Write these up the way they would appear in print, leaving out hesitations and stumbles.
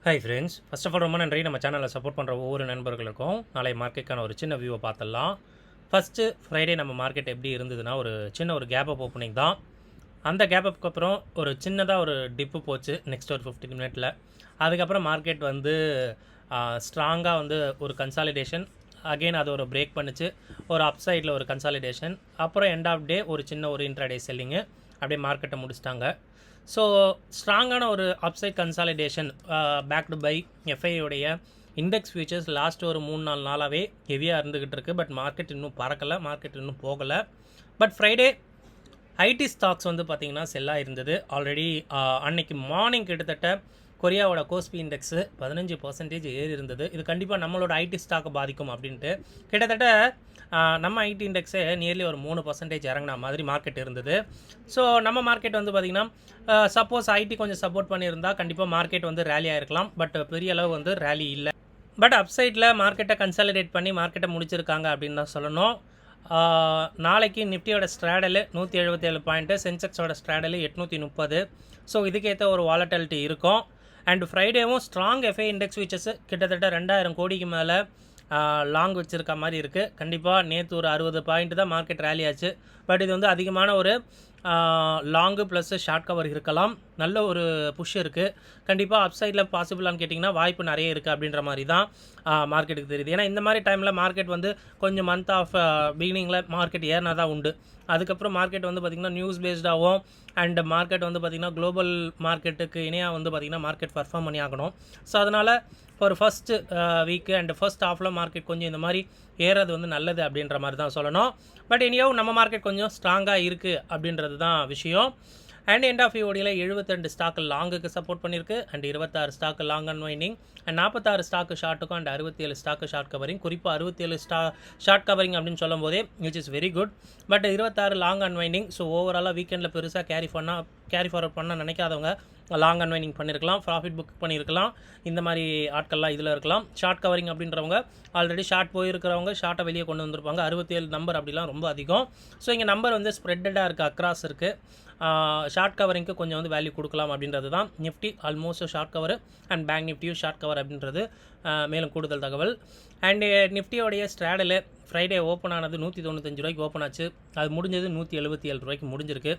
Hi friends, first of all ரொம்ப நன்றி நம்ம சேனலில் சப்போர்ட் பண்ணுற ஒவ்வொரு நண்பர்களுக்கும். நாளை மார்க்கெட்டுக்கான ஒரு சின்ன வியூவை பார்த்துடலாம். ஃபஸ்ட்டு ஃப்ரைடே நம்ம மார்க்கெட் எப்படி இருந்ததுன்னா, ஒரு சின்ன ஒரு கேப் அப் ஓப்பனிங் தான். அந்த கேப் அப்புக்கு அப்புறம் ஒரு சின்னதாக ஒரு டிப்பு போச்சு நெக்ஸ்ட் ஒரு 15 மினிட்ல. அதுக்கப்புறம் மார்க்கெட் வந்து ஸ்ட்ராங்காக வந்து ஒரு கன்சாலிடேஷன், அகெயின் அது ஒரு பிரேக் பண்ணுச்சு. ஒரு அப் சைடில் ஒரு கன்சாலிடேஷன், அப்புறம் எண்ட் ஆஃப் டே ஒரு சின்ன ஒரு இன்ட்ராடே செல்லிங்கு அப்படியே மார்க்கெட்டை முடிச்சிட்டாங்க. ஸோ ஸ்ட்ராங்கான ஒரு அப்சைட் கன்சாலிடேஷன் பேக்டு பை எஃப்ஐயோடைய இண்டெக்ஸ் ஃபியூச்சர்ஸ் லாஸ்ட் ஒரு 3-4 நாளாகவே ஹெவியாக இருந்துக்கிட்டு இருக்குது. பட் மார்க்கெட் இன்னும் பறக்கலை, மார்க்கெட் இன்னும் போகலை. பட் ஃப்ரைடே ஐடி ஸ்டாக்ஸ் வந்து பார்த்திங்கன்னா செல்லாக இருந்தது. ஆல்ரெடி அன்னைக்கு மார்னிங் கிட்டத்தட்ட கொரியாவோட கோஸ்பி இண்டெக்ஸு 15% ஏறி இருந்தது. இது கண்டிப்பாக நம்மளோட ஐடி ஸ்டாக்கை பாதிக்கும் அப்படின்ட்டு கிட்டத்தட்ட நம்ம ஐடி இண்டெக்ஸே நியர்லி ஒரு 3% இறங்கின மாதிரி மார்க்கெட் இருந்தது. ஸோ நம்ம மார்க்கெட் வந்து பார்த்திங்கன்னா சப்போஸ் ஐடி கொஞ்சம் சப்போர்ட் பண்ணியிருந்தால் கண்டிப்பாக மார்க்கெட் வந்து ரேலி ஆகிருக்கலாம். பட் பெரிய அளவு வந்து ரேலி இல்லை. பட் அப்சைடில் மார்க்கெட்டை கன்சாலிடேட் பண்ணி மார்க்கெட்டை முடிச்சிருக்காங்க அப்படின்னு தான் சொல்லணும். நாளைக்கு நிஃப்டியோட ஸ்ட்ராடலு 177 பாயிண்ட்டு, சென்செக்ஸோட ஸ்ட்ராடலு 830. ஸோ இதுக்கேற்ற ஒரு வாலட்டிலிட்டி இருக்கும். அண்ட் ஃப்ரைடேவும் ஸ்ட்ராங் எஃப்ஐ இண்டெக்ஸ் ஃபியூச்சர்ஸ் கிட்டத்தட்ட 2000 கோடிக்கு மேலே லாங் வச்சுருக்க மாதிரி இருக்குது. கண்டிப்பாக நேற்று ஒரு 60 பாயிண்ட் தான் மார்க்கெட் ரேலி ஆச்சு. பட் இது வந்து அதிகமான ஒரு லாங்கு ப்ளஸ் ஷார்ட் கவர் இருக்கலாம். நல்ல ஒரு புஷ் இருக்குது. கண்டிப்பாக அப்சைடில் பாசிபிளான்னு கேட்டிங்கன்னா வாய்ப்பு நிறைய இருக்குது அப்படின்ற மாதிரி தான் மார்க்கெட்டுக்கு தெரியுது. ஏன்னா இந்த மாதிரி டைமில் மார்க்கெட் வந்து கொஞ்சம் மந்த் ஆஃப் பிகினிங்கில் மார்க்கெட் ஏறினா தான் உண்டு. அதுக்கப்புறம் மார்க்கெட் வந்து பார்த்திங்கன்னா நியூஸ் பேஸ்டாகவும் அண்ட் மார்க்கெட் வந்து பார்த்திங்கன்னா குளோபல் மார்க்கெட்டுக்கு இணையாக வந்து பார்த்திங்கன்னா மார்க்கெட் பர்ஃபார்ம் பண்ணி ஆகணும். ஸோ அதனால் ஒரு ஃபஸ்ட்டு வீக்கு அண்ட் ஃபர்ஸ்ட் ஹாஃபில் மார்க்கெட் கொஞ்சம் இந்த மாதிரி ஏறது வந்து நல்லது அப்படின்ற மாதிரி தான் சொல்லணும். பட் இனியோ நம்ம மார்க்கெட் கொஞ்சம் ஸ்ட்ராங்காக இருக்குது அப்படின்றது தான் விஷயம். அண்ட் எண்ட் ஆஃப் யூடியில் 72 ஸ்டாக்கு லாங்குக்கு சப்போர்ட் பண்ணியிருக்கு and 26 stock long unwinding and 46 stock ஷார்ட்டுக்கும் அண்ட் 67 ஸ்டாக்கு ஷார்ட் கவரிங். குறிப்பாக 67 ஷார்ட் கவரிங் அப்படின்னு சொல்லும் போதே which is very good. But 26 long unwinding. So ஓவராலாக வீக்கெண்டில் பெருசாக கேரி ஃபார்வர்ட் பண்ண நினைக்காதவங்க லாங் அன்வைண்டிங் பண்ணியிருக்கலாம், ப்ராஃபிட் புக் பண்ணியிருக்கலாம். இந்த மாதிரி ஆட்கள்லாம் இதில் இருக்கலாம். ஷார்ட் கவரிங் அப்படின்றவங்க ஆல்ரெடி ஷார்ட் போயிருக்கிறவங்க ஷார்ட்டை வெளியே கொண்டு வந்திருப்பாங்க. 67 நம்பர் அப்படிலாம் ரொம்ப அதிகம். ஸோ இங்கே நம்பர் வந்து ஸ்ப்ரெட்டடாக இருக்குது, அக்ராஸ் இருக்குது. ஷார்ட் கவரிங்க்கு கொஞ்சம் வந்து வேல்யூ கொடுக்கலாம் அப்படின்றது தான். Nifty almost short cover and bank நிஃப்டியும் ஷார்ட் கவர் அப்படின்றது மேலும் கூடுதல் தகவல். அண்டு நிஃப்டியோடைய ஸ்ட்ராடலு ஃப்ரைடே ஓப்பன் ஆனது 195 ரூபாய்க்கு ஓப்பன் ஆச்சு. அது முடிஞ்சது 177 ரூபாய்க்கு முடிஞ்சிருக்கு.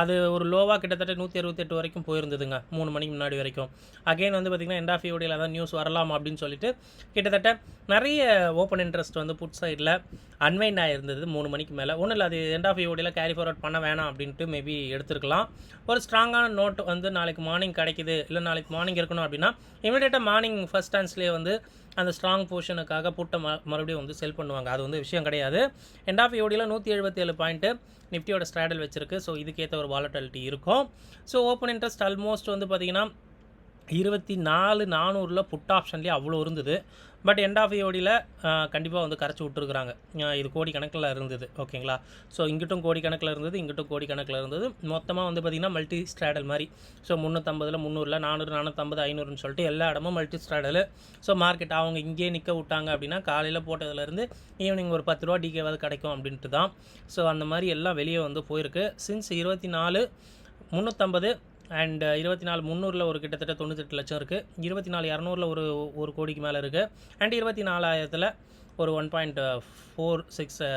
அது ஒரு லோவாக கிட்டத்தட்ட 168 வரைக்கும் போயிருந்ததுங்க 3 மணிக்கு முன்னாடி வரைக்கும். அகெயின் வந்து பார்த்திங்கன்னா எண்ட் ஆஃப் யூடியில் தான் நியூஸ் வரலாம் அப்படின்னு சொல்லிட்டு கிட்டத்தட்ட நிறைய ஓப்பன் இன்ட்ரெஸ்ட் வந்து புட் சைடில் அன்வைண்ட் ஆகிருந்தது 3 மணிக்கு மேலே. ஒன்றும் இல்லை, அது எண்ட் ஆஃப் யூடியில் கேரி ஃபார்வர்ட் பண்ண வேணாம் அப்படின்ட்டு மேபி எடுத்துருக்கலாம். ஒரு ஸ்ட்ராங்கான நோட் வந்து நாளைக்கு மார்னிங் கிடைக்குது, இல்லை நாளைக்கு மார்னிங் இருக்கணும் அப்படின்னா இமீடியட்டாக மார்னிங் ஃபர்ஸ்ட் சான்ஸ்லேயே வந்து அந்த ஸ்ட்ராங் போர்ஷனுக்காக புட்டை மறுபடியும் வந்து செல் பண்ணுவாங்க. அது வந்து விஷயம் கிடையாது. எண்ட் ஆஃப் யூடியில் 177 பாயிண்ட்டு நிஃப்டியோட ஸ்ட்ராடல் வச்சிருக்கு. ஸோ இதுக்கேற்ற ஒரு வாலட்டிலிட்டி இருக்கும். ஸோ ஓப்பன் இன்ட்ரெஸ்ட் ஆல்மோஸ்ட் வந்து பார்த்திங்கன்னா 24,400 புட் ஆப்ஷன்லேயே அவ்வளோ இருந்தது. பட் எண்ட் ஆஃப் யோடியில் கண்டிப்பாக வந்து கரைச்சி விட்டுருக்குறாங்க. இது கோடி கணக்கில் இருந்தது. ஓகேங்களா? ஸோ இங்கிட்டும் கோடி கணக்கில் இருந்தது, இங்கிட்டும் கோடி கணக்கில் இருந்தது. மொத்தமாக வந்து பார்த்திங்கன்னா மல்டி ஸ்ட்ராடல் மாதிரி. ஸோ 350, 300, 400, 450, 500ன்னு சொல்லிட்டு எல்லா இடமும் மல்டி ஸ்ட்ராடலு. ஸோ மார்க்கெட் அவங்க இங்கேயே நிற்க விட்டாங்க அப்படின்னா காலையில் போட்டதுலேருந்து ஈவினிங் ஒரு 10 ரூபா டிகேவாது கிடைக்கும் அப்படின்ட்டு தான். ஸோ அந்த மாதிரி எல்லாம் வெளியே வந்து போயிருக்கு. சின்ஸ் 24 350 அண்ட் 24,300 ஒரு கிட்டத்தட்ட 98 லட்சம் இருக்குது. 24,200 ஒரு கோடிக்கு மேலே இருக்குது. அண்ட் 24,000 ஒரு 1.46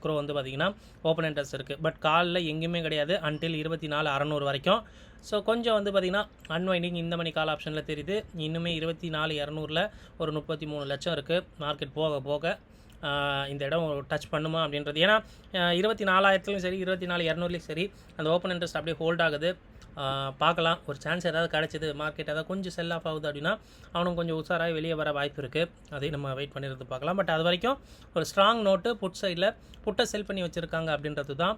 க்ரோ வந்து பார்த்திங்கன்னா ஓப்பன் இன்ட்ரெஸ்ட் இருக்குது. பட் காலில் எங்கேயுமே கிடையாது அன்டில் 24,600 வரைக்கும். ஸோ கொஞ்சம் வந்து பார்த்திங்கன்னா அன்வைண்டிங் இந்த மணி கால் ஆப்ஷனில் தெரியுது. இன்னுமே 24,200 ஒரு 33 லட்சம் இருக்குது. மார்க்கெட் போக போக இந்த இடம் டச் பண்ணுமா அப்படின்றது. ஏன்னா 24,000 சரி 24,200 சரி அந்த ஓப்பன் இன்ட்ரெஸ்ட் அப்படியே ஹோல்ட் ஆகுது. பார்க்கலாம், ஒரு சான்ஸ் ஏதாவது கிடச்சிது, மார்க்கெட் ஏதாவது கொஞ்சம் செல் ஆஃப் ஆகுது அப்படின்னா அவனும் கொஞ்சம் உஷாராக வெளியே வர வாய்ப்பு இருக்குது. அதையும் நம்ம வெயிட் பண்ணியிருந்து பார்க்கலாம். பட் அது வரைக்கும் ஒரு ஸ்ட்ராங் நோட்டு புட் சைடில் புட்டை செல் பண்ணி வச்சுருக்காங்க அப்படின்றது தான்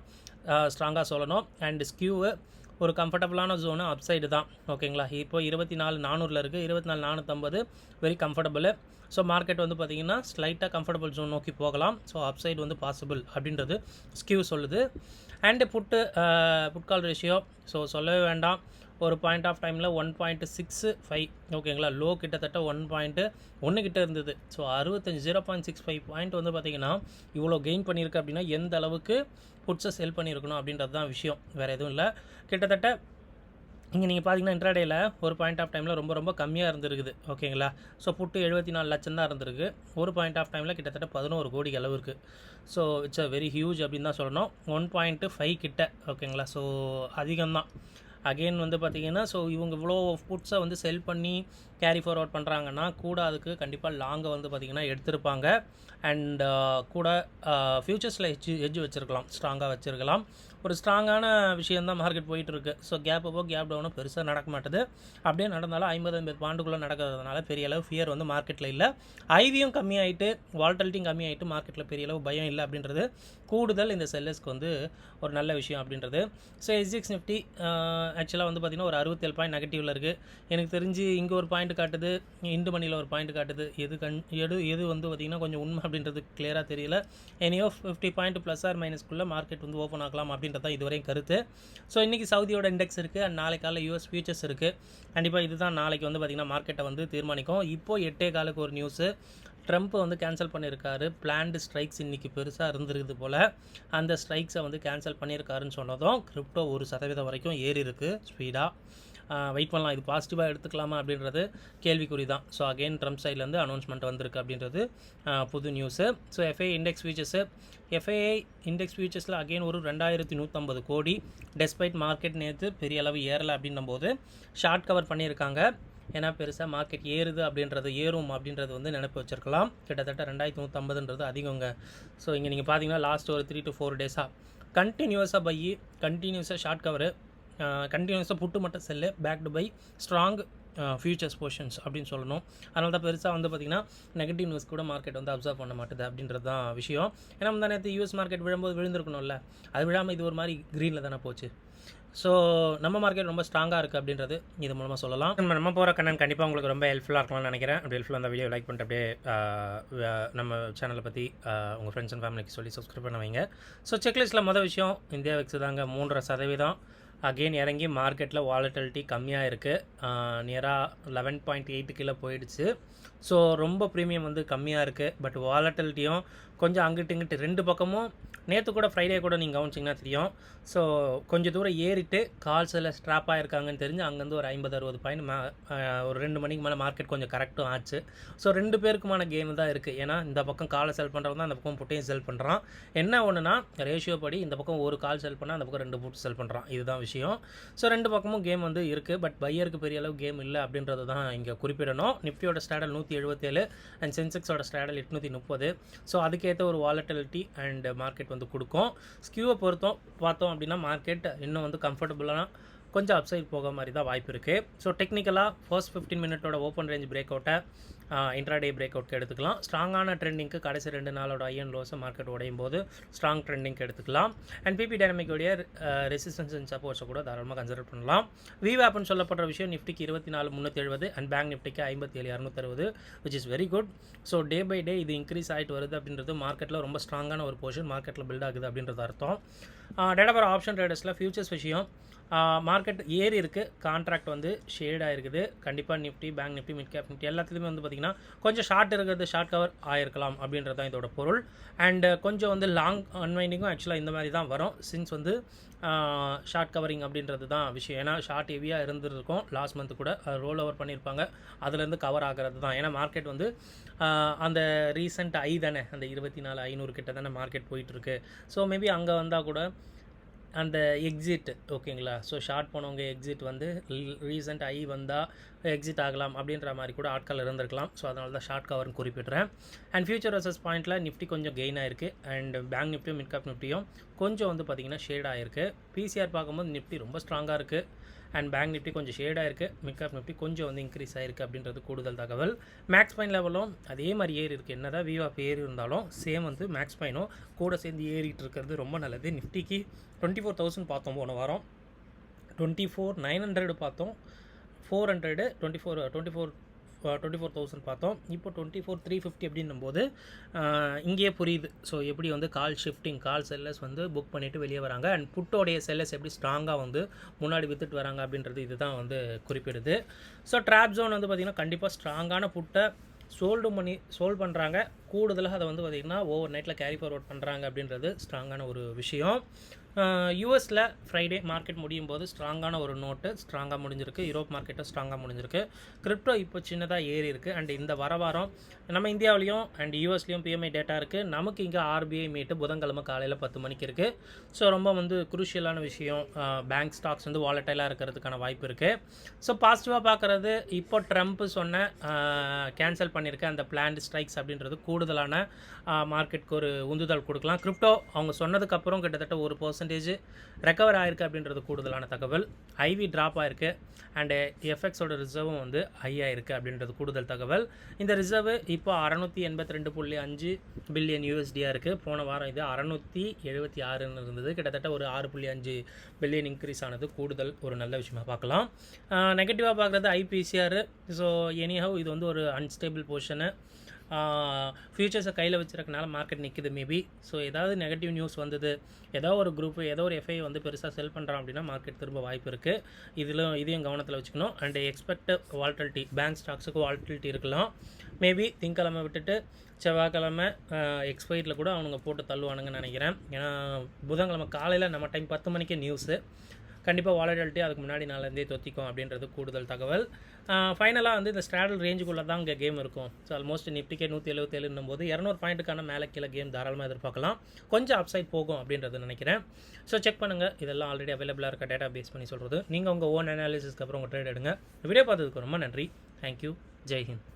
ஸ்ட்ராங்காக சொல்லணும். அண்ட் ஸ்கியூவு ஒரு கம்ஃபர்டபுளான ஜோனு அப்சைடு தான். ஓகேங்களா? இப்போ 24,400 இருக்குது, 24,450 வெரி கம்ஃபர்டபுள். ஸோ மார்க்கெட் வந்து பார்த்திங்கன்னா ஸ்லைட்டாக கம்ஃபர்டபுள் ஜோன் நோக்கி போகலாம். ஸோ அப்சைடு வந்து பாசிபிள் அப்படின்றது ஸ்கியூ சொல்லுது. அண்டு புட்கால் ரேஷியோ ஸோ சொல்லவே வேண்டாம். ஒரு பாயிண்ட் ஆஃப் டைமில் 1.65. ஓகேங்களா? லோ கிட்டத்தட்ட 1.1 கிட்ட இருந்தது. ஸோ 0.65 பாயிண்ட் வந்து பார்த்திங்கன்னா இவ்வளோ கெயின் பண்ணியிருக்கு அப்படின்னா எந்த அளவுக்கு புட்ஸை செல் பண்ணியிருக்கணும் அப்படின்றது தான் விஷயம், வேறு எதுவும் இல்லை. கிட்டத்தட்ட இங்கே நீங்கள் பார்த்தீங்கன்னா இன்ட்ராடேயில் ஒரு பாயிண்ட் ஆஃப் டைமில் ரொம்ப கம்மியாக இருந்திருக்குது ஓகேங்களா. ஸோ புட்டு 74 லட்சம் தான் இருந்திருக்கு. ஒரு பாயிண்ட் ஆஃப் டைமில் கிட்டத்தட்ட 11 கோடி அளவு இருக்குது. So it's a very huge அப்படின்னு தான் சொல்லணும். 1.5 கிட்ட ஓகேங்களா. ஸோ அதிகம்தான். அகெயின் வந்து பார்த்திங்கன்னா ஸோ இவங்க இவ்வளோ புட்ஸை வந்து செல் பண்ணி கேரி ஃபார்வர்ட் பண்ணுறாங்கன்னா கூட அதுக்கு கண்டிப்பாக லாங்கை வந்து பார்த்திங்கன்னா எடுத்திருப்பாங்க. அண்ட் கூட ஃப்யூச்சர்ஸில் ஹெட்ஜ் வச்சுருக்கலாம், ஸ்ட்ராங்காக வச்சுருக்கலாம். ஒரு ஸ்ட்ராங்கான விஷயந்தான் மார்க்கெட் போயிட்டுருக்கு. ஸோ கேப் அப்போ கேப் டவுனும் பெருசாக நடக்க மாட்டுது. அப்படியே நடந்தாலும் 50 பாயிண்டுக்குள்ளே நடக்கிறதுனால பெரிய அளவு ஃபியர் வந்து மார்க்கெட்டில் இல்லை. ஐவியும் கம்மியாயிட்டு, வால்டாலிட்டியும் கம்மியாயிட்டு, மார்க்கெட்டில் பெரிய அளவு பயம் இல்லை அப்படின்றது கூடுதல் இந்த செல்லர்ஸ்க்கு வந்து ஒரு நல்ல விஷயம் அப்படின்றது. ஸோ SGX நிஃப்டி ஆக்சுவலாக வந்து பார்த்திங்கன்னா ஒரு 67 பாயிண்ட் நெகட்டிவில் இருக்குது. எனக்கு தெரிஞ்சு இங்கே ஒரு பாயிண்ட் காட்டுது, இண்டு மணியில் ஒரு பாயிண்ட் காட்டுது. எது வந்து பார்த்திங்கன்னா கொஞ்சம் உண்மை அப்படின்றது கிளியராக தெரியல. எனியோ 50 பாயிண்ட் ப்ளஸ் ஆர் மைனஸ்க்குள்ளே மார்க்கெட் வந்து ஓப்பன் ஆகலாம் அப்படின்றது தான் இதுவரையும் கருத்து. ஸோ இன்றைக்கி சவுதியோட இண்டெக்ஸ் இருக்குது அண்ட் நாளைக்கு காலையில் US ஃபியூச்சர்ஸ் இருக்குது. கண்டிப்பாக இதுதான் நாளைக்கு வந்து பார்த்திங்கன்னா மார்க்கெட்டை வந்து தீர்மானிக்கும். இப்போது 8:15 ஒரு நியூஸு, ட்ரம்ப் வந்து கேன்சல் பண்ணியிருக்காரு. பிளான்டு ஸ்ட்ரைக்ஸ் இன்றைக்கி பெருசாக இருந்திருக்குது போல். அந்த ஸ்ட்ரைக்ஸை வந்து கேன்சல் பண்ணியிருக்காருன்னு சொன்னதும் கிரிப்டோ 1% வரைக்கும் ஏறி இருக்குது ஸ்பீடாக. வெயிட் பண்ணலாம், இது பாசிட்டிவாக எடுத்துக்கலாமா அப்படின்றது கேள்விக்குறி தான். ஸோ அகெயின் ட்ரம்ப் சைட்லேருந்து அனௌன்ஸ்மெண்ட் வந்திருக்கு அப்படின்றது புது news. So FII index futures, FII index ஃபியூச்சர்ஸில் அகெயின் ஒரு 2150 கோடி. டெஸ்பைட் மார்க்கெட் நேற்று பெரிய அளவு ஏறலை அப்படின்னும் போது ஷார்ட் கவர் பண்ணியிருக்காங்க. ஏன்னா பெருசாக மார்க்கெட் ஏறும் அப்படின்றது வந்து நினைப்பு வச்சுருக்கலாம். கிட்டத்தட்ட 2150ன்றது அதிகங்க. ஸோ இங்கே நீங்கள் பார்த்தீங்கன்னா லாஸ்ட் ஒரு 3 to 4 டேஸாக கண்டினியூஸாக பையி, கண்டினியூஸாக ஷார்ட் கவரு, கண்டினியூஸாக புட்டு மட்டும் sell, backed by strong futures positions அப்படின்னு சொல்லணும். அதனால தான் பெருசாக வந்து பார்த்திங்கன்னா நெகட்டிவ் நியூஸ் கூட மார்க்கெட் வந்து அப்சர்வ் பண்ண மாட்டுது அப்படின்றது தான் விஷயம். ஏன்னா முந்தா நேற்று US மார்க்கெட் விழும்போது விழுந்திருக்கணும்ல, அது விழாமல் இது ஒரு மாதிரி க்ரீனில் தானே போச்சு. ஸோ நம்ம மார்க்கெட் ரொம்ப ஸ்ட்ராங்காக இருக்குது அப்படின்றது இது மூலமாக சொல்லலாம். நம்ம போகிற கண்ணன் கண்டிப்பாக உங்களுக்கு ரொம்ப ஹெல்ப்ஃபுல்லாக இருக்கலாம்னு நினைக்கிறேன். அப்படி ஹெல்ப்ஃபுல்லாக அந்த வீடியோ லைக் பண்ணிட்டு அப்படியே நம்ம சேனலை பற்றி உங்கள் ஃப்ரெண்ட்ஸ் அண்ட் ஃபேமிலிக்கு சொல்லி சப்ஸ்கிரைப் பண்ண வைங்க. ஸோ செக்லிஸ்ட்டில் மொதல் விஷயம் இந்தியா விக்ஸ் தாங்க 3.5% அகெயின் இறங்கி மார்க்கெட்டில் வாலட்டிலிட்டி கம்மியாக இருக்குது. நியராக 11.8 கீழே போயிடுச்சு. ஸோ ரொம்ப ப்ரீமியம் வந்து கம்மியாக இருக்குது. பட் வாலட்டிலிட்டியும் கொஞ்சம் அங்கிட்டு இங்கிட்டு ரெண்டு பக்கமும் நேற்று கூட ஃப்ரைடே கூட நீங்கள் கவனிச்சிங்கன்னா தெரியும். ஸோ கொஞ்சம் தூரம் ஏறிட்டு கால்ஸில் ஸ்ட்ராப் ஆகிருக்காங்கன்னு தெரிஞ்சு அங்கேருந்து ஒரு 50-60 பாயிண்ட் ஒரு 2 மணிக்கு மேலே மார்க்கெட் கொஞ்சம் கரெக்டும் ஆச்சு. ஸோ 2 பேருக்குமான கேம் தான் இருக்குது. ஏன்னா இந்த பக்கம் காலை செல் பண்ணுறவங்க தான் அந்த பக்கம் புட்டையும் செல் பண்ணுறான். என்ன ஒன்றுனா ரேஷியோ படி இந்த பக்கம் ஒரு கால் செல் பண்ணால் அந்த பக்கம் 2 புட்டு செல் பண்ணுறான். இதுதான் விஷயம். ஸோ 2 பக்கமும் கேம் வந்து இருக்குது. பட் பையருக்கு பெரிய அளவு கேம் இல்லை அப்படின்றது தான் இங்கே குறிப்பிடணும். நிஃப்டியோட ஸ்டாடல் 177 அண்ட் சென்செக்ஸோட ஸ்டாடல் 830. ஸோ அதுக்கேற்ற ஒரு வாலட்டிலிட்டி அண்ட் மார்க்கெட் வந்து கொடுக்கும். ஸ்கியூவை பார்த்தோம் அப்படின்னா மார்க்கெட் இன்னும் வந்து கம்ஃபர்டபுளாக கொஞ்சம் அப்சைட் போக மாதிரி தான் வாய்ப்பு இருக்குது. ஸோ டெக்னிக்கலாக ஃபர்ஸ்ட் 15 மினிட்டோட ஓப்பன் ரேஞ்ச் பிரேக் அவுட்டை இன்ட்ராடே பிரேக் அவுட்க்கு எடுத்துக்கலாம். ஸ்ட்ராங்கான ட்ரெண்டிங்க்கு கடைசி 2 நாளோட ஐஎன் லோஸை மார்க்கெட் உடையும் போது ஸ்ட்ராங் ட்ரெண்டிங்க்கு எடுத்துக்கலாம். அண்ட் பிபி டைனமிக்கோடைய ரெசிஸ்டன்ஸ் அண்ட் சப்போர்ட்ஸை கூட தாராளமாக கன்சிடர் பண்ணலாம். விவேப்னு சொல்லப்படுற விஷயம் நிஃப்டிக்கு 24,370 அண்ட் பேங்க் நிஃப்டிக்கு 57,660 which is very good. So day by day இது இன்க்ரீஸ் ஆகிட்டு வருது அப்படின்றது மார்க்கெட்டில் ரொம்ப ஸ்ட்ராங்கான ஒரு பொசிஷன் மார்க்கெட்டில் பில்ட் ஆகுது அப்படின்றது அர்த்தம். டேட்டா ஃபார் ஆப்ஷன் ட்ரேடர்ஸில் ஃபியூச்சர்ஸ் விஷயம் மார்க்கெட் ஏறி இருக்குது, கான்ட்ராக்ட் வந்து ஷேடாக இருக்குது. கண்டிப்பாக Nifty, bank Nifty, mid cap Nifty எல்லாத்துலேயுமே வந்து பார்த்திங்கன்னா கொஞ்சம் ஷார்ட் இருக்கிறது ஷார்ட் கவர் ஆகிருக்கலாம் அப்படின்றது தான் இதோட பொருள். அண்டு கொஞ்சம் வந்து லாங் அன்வைண்டிங்கும் ஆக்சுவலாக இந்த மாதிரி தான் வரும். சின்ஸ் வந்து ஷார்ட் கவரிங் அப்படின்றது தான் விஷயம். ஏன்னா ஷார்ட் ஹெவியாக இருந்துருக்கும் லாஸ்ட் மந்த்து கூட ரோல் ஓவர் பண்ணியிருப்பாங்க, அதுலேருந்து கவர் ஆகிறது தான். ஏன்னா மார்க்கெட் வந்து அந்த ரீசெண்ட் தானே அந்த 24,500 கிட்ட தானே மார்க்கெட் போயிட்டுருக்கு. ஸோ மேபி அங்கே வந்தால் கூட அந்த எக்ஸிட் ஓகேங்களா. ஸோ ஷார்ட் போனவங்க எக்ஸிட் வந்து ரீசெண்ட் வந்தால் எக்ஸிட் ஆகலாம் அப்படின்ற மாதிரி கூட ஆட்கள் இருந்திருக்கலாம். ஸோ அதனால தான் ஷார்ட் கவர்னு குறிப்பிட்றேன். அண்ட் ஃபியூச்சர் வர்சஸ் பாயிண்ட்டில் நிஃப்டி கொஞ்சம் கெயின் ஆயிருக்கு அண்ட் பேங்க் நிஃப்டியும் மிட் கேப் நிஃப்டியும் கொஞ்சம் வந்து பார்த்திங்கன்னா ஷேட் ஆகிருக்கு. பிசிஆர் பார்க்கும்போது நிஃப்டி ரொம்ப ஸ்ட்ராங்காக இருக்குது அண்ட் பேங்க் நிஃப்டி கொஞ்சம் ஷேடாக இருக்குது. மிட் கேப் நிஃப்டி கொஞ்சம் வந்து இன்க்ரீஸ் ஆகிருக்கு அப்படின்றது கூடுதல் தகவல். மேக்ஸ் பாயிண்ட் லெவலும் அதே மாதிரி ஏறி இருக்குது. என்ன தான் விவாப் ஏறி இருந்தாலும் சேம் வந்து மேக்ஸ் பாயிண்டும் கூட சேர்ந்து ஏறிட்டு இருக்கிறது ரொம்ப நல்லது. நிஃப்டிக்கு 24,000 பார்த்தோம் போன வாரம், 24,900 பார்த்தோம், 400 24,000 பார்த்தோம். இப்போ 24,350 அப்படின்னும் போது இங்கேயே புரியுது. ஸோ எப்படி வந்து கால் ஷிஃப்டிங், கால் செல்லர்ஸ் வந்து புக் பண்ணிவிட்டு வெளியே வராங்க அண்ட் புட்டோடைய செல்லர்ஸ் எப்படி ஸ்ட்ராங்காக வந்து முன்னாடி வித்துட்டு வராங்க அப்படின்றது இதுதான் வந்து குறிப்பிடுது. ஸோ ட்ராப் ஜோன் வந்து பார்த்திங்கன்னா கண்டிப்பாக ஸ்ட்ராங்கான புட்டை சோல்ட் பண்ணுறாங்க. கூடுதலாக அதை வந்து பார்த்திங்கன்னா ஓவர் நைட்டில் கேரி ஃபார்வர்ட் பண்ணுறாங்க அப்படின்றது ஸ்ட்ராங்கான ஒரு விஷயம். யூஎஸில் ஃப்ரைடே மார்க்கெட் முடியும் போது ஸ்ட்ராங்கான ஒரு நோட்டு ஸ்ட்ராங்காக முடிஞ்சிருக்கு. யூரோப் மார்க்கெட்டும் ஸ்ட்ராங்காக முடிஞ்சிருக்கு. கிரிப்டோ இப்போ சின்னதாக ஏறி இருக்குது. அண்ட் இந்த வாரம் நம்ம இந்தியாவிலையும் அண்ட் யூஎஸ்லேயும் பிஎம்ஐ டேட்டா இருக்குது. நமக்கு இங்கே ஆர்பிஐ மீட்டு புதன்கிழமை காலையில் 10 மணிக்கு இருக்குது. ஸோ ரொம்ப குரூஷியலான விஷயம். பேங்க் ஸ்டாக்ஸ் வாலட்டைலாக இருக்கிறதுக்கான வாய்ப்பு இருக்குது. ஸோ பாசிட்டிவாக பார்க்குறது, இப்போ ட்ரம்ப் சொன்ன கேன்சல் பண்ணியிருக்க அந்த பிளான்டு ஸ்ட்ரைக்ஸ் அப்படின்றது கூடுதலான மார்க்கெட்டுக்கு ஒரு உந்துதல் கொடுக்கலாம். கிரிப்டோ அவங்க சொன்னதுக்கப்புறம் கிட்டத்தட்ட 1% ரெக்கவர் ஆகிருக்கு அப்படின்றது கூடுதலான தகவல். ஐவி ட்ராப் ஆகிருக்கு. அண்டு எஃப்எக்ஸோட ரிசர்வும் ஹையாக இருக்குது அப்படின்றது கூடுதல் தகவல். இந்த ரிசர்வு இப்போ 682.5 பில்லியன் யூஎஸ்டியாக இருக்குது. போன வாரம் இது 676 இருந்தது. கிட்டத்தட்ட ஒரு 6.5 பில்லியன் இன்க்ரீஸ் ஆனது கூடுதல் ஒரு நல்ல விஷயமாக பார்க்கலாம். நெகட்டிவாக பார்க்குறது ஐபிசிஆர். ஸோ எனிஹவ் இது ஒரு அன்ஸ்டேபிள் பொசிஷனு. ஃபியூச்சர்ஸை கையில் வச்சுருக்கனால மார்க்கெட் நிற்குது மேபி. ஸோ ஏதாவது நெகட்டிவ் நியூஸ் வந்தது, ஏதோ ஒரு குரூப்பு ஏதோ ஒரு எஃப்ஐ பெருசாக செல் பண்ணுறான் அப்படின்னா மார்க்கெட் திரும்ப வாய்ப்பு இருக்குது. இதையும் கவனத்தில் வச்சுக்கணும். அண்ட் எக்ஸ்பெக்ட் வால்டிலிட்டி, பேங்க் ஸ்டாக்ஸுக்கு வால்டிலிட்டி இருக்கலாம். மேபி திங்கக்கிழமை விட்டுட்டு செவ்வாய்க்கிழமை எக்ஸ்பைரியில் கூட அவனுங்க போட்டு தள்ளுவானுங்கன்னு நினைக்கிறேன். ஏன்னா புதன்கிழமை காலையில் நம்ம டைம் 10 மணிக்கு நியூஸு. கண்டிப்பாக வாலட்டிலிட்டி அதுக்கு முன்னாடி நாளிலேருந்தே தொத்திக்கும் அப்படின்றது கூடுதல் தகவல். ஃபைனலாக இந்த ஸ்ட்ராடல் ரேஞ்சுக்குள்ளே தான் இங்கே கேம் இருக்கும். ஸோ ஆல்மோஸ்ட் நிஃப்டிக்கே 177 போது 200 பாயிண்ட்டுக்கான மேலே கீழே கேம் தாராளமாக எதிர்பார்க்கலாம். கொஞ்சம் அப்சைட் போகும் அப்படின்றது நினைக்கிறேன். ஸோ செக் பண்ணுங்கள். இதெல்லாம் ஆல்ரெடி அவைலபிளாக இருக்க டேட்டா பேஸ் பண்ணி சொல்கிறது. நீங்கள் உங்கள் ஓன் அனாலிசிஸ்க்கு அப்புறம் உங்கள் ட்ரேட் எடுங்க. வீடியோ பார்த்ததுக்கு ரொம்ப நன்றி. தேங்க்யூ. ஜெய்ஹிந்த்.